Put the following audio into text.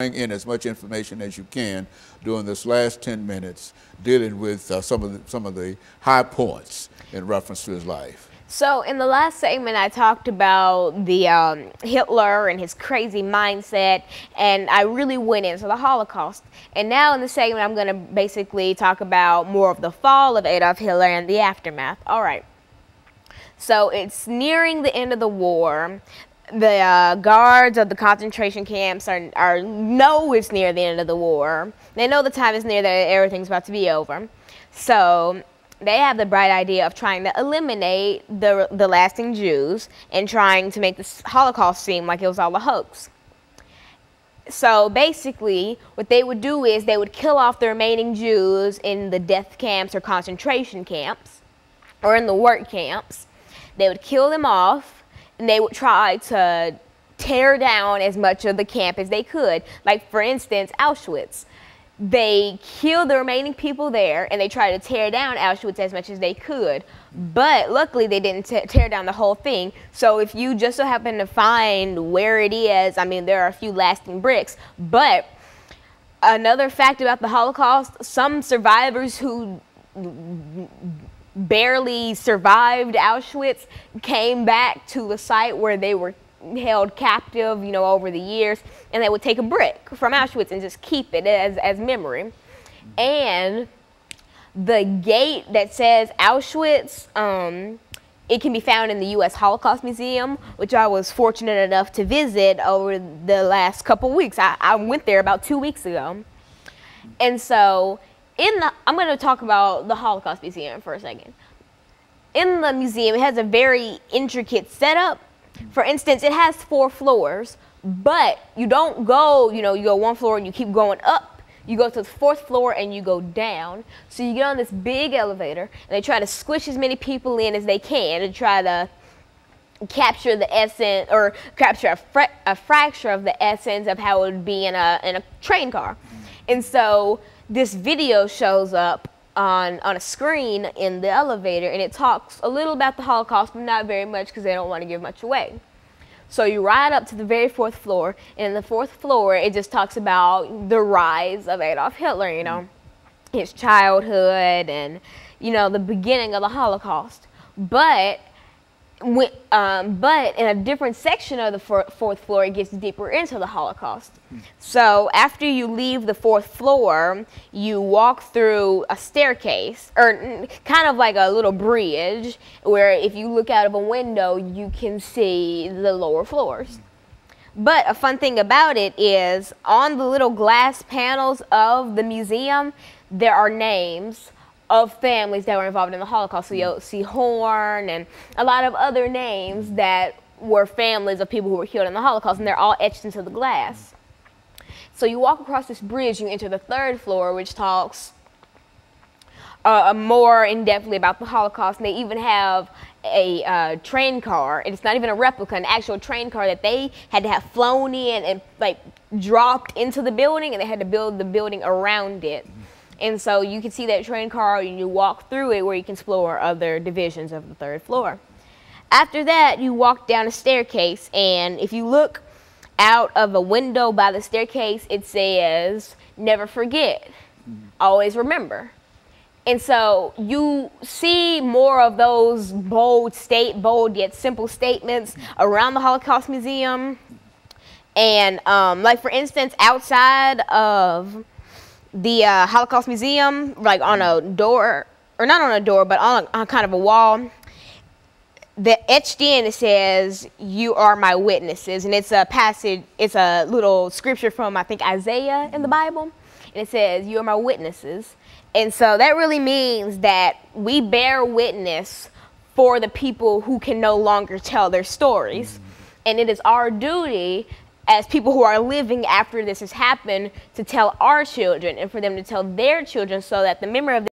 bring in as much information as you can during this last 10 minutes, dealing with some of the high points in reference to his life. So in the last segment, I talked about the Hitler and his crazy mindset, and I really went into the Holocaust. And now in this segment, I'm going to basically talk about more of the fall of Adolf Hitler and the aftermath. All right. So it's nearing the end of the war. The guards of the concentration camps know it's near the end of the war. They know the time is near, that everything's about to be over. So they have the bright idea of trying to eliminate the lasting Jews and trying to make this Holocaust seem like it was all a hoax. So basically, what they would do is they would kill off the remaining Jews in the death camps or concentration camps, or in the work camps. They would kill them off, and they would try to tear down as much of the camp as they could. Like, for instance, Auschwitz. They killed the remaining people there, and they tried to tear down Auschwitz as much as they could. But luckily, they didn't tear down the whole thing. So if you just so happen to find where it is, I mean, there are a few lasting bricks. But another fact about the Holocaust, some survivors who barely survived Auschwitz came back to the site where they were held captive, you know, over the years, and they would take a brick from Auschwitz and just keep it as memory. And the gate that says Auschwitz, it can be found in the U.S. Holocaust Museum, which I was fortunate enough to visit over the last couple weeks. I went there about 2 weeks ago. And so I'm going to talk about the Holocaust Museum for a second. In the museum, it has a very intricate setup. For instance, it has 4 floors, but you don't go, you go one floor and you keep going up. You go to the 4th floor and you go down. So you get on this big elevator, and they try to squish as many people in as they can to try to capture the essence, or capture a fraction of the essence of how it would be in a train car. And so this video shows up on a screen in the elevator, and it talks a little about the Holocaust, but not very much because they don't want to give much away. So you ride up to the very 4th floor, and in the 4th floor, it just talks about the rise of Adolf Hitler, his childhood and, the beginning of the Holocaust. But in a different section of the 4th floor, it gets deeper into the Holocaust. So after you leave the 4th floor, you walk through a staircase, or kind of like a little bridge, where if you look out of a window, you can see the lower floors. But a fun thing about it is, on the little glass panels of the museum, there are names of families that were involved in the Holocaust. So you'll see Horn and a lot of other names that were families of people who were killed in the Holocaust, and they're all etched into the glass. So you walk across this bridge, you enter the 3rd floor, which talks more in-depthly about the Holocaust, and they even have a train car, and it's not even a replica, an actual train car that they had to have flown in and like dropped into the building, and they had to build the building around it. And so you can see that train car, and you walk through it where you can explore other divisions of the 3rd floor. After that, you walk down a staircase, and if you look out of a window by the staircase, it says, "Never forget, always remember." And so you see more of those bold yet simple statements around the Holocaust Museum. And like, for instance, outside of the Holocaust Museum, like on a door, or not on a door, but on kind of a wall, that etched in, it says, "You are my witnesses." And it's a passage, it's a little scripture from, I think, Isaiah in the Bible. And it says, "You are my witnesses." And so that really means that we bear witness for the people who can no longer tell their stories. And it is our duty as people who are living after this has happened to tell our children, and for them to tell their children, so that the memory of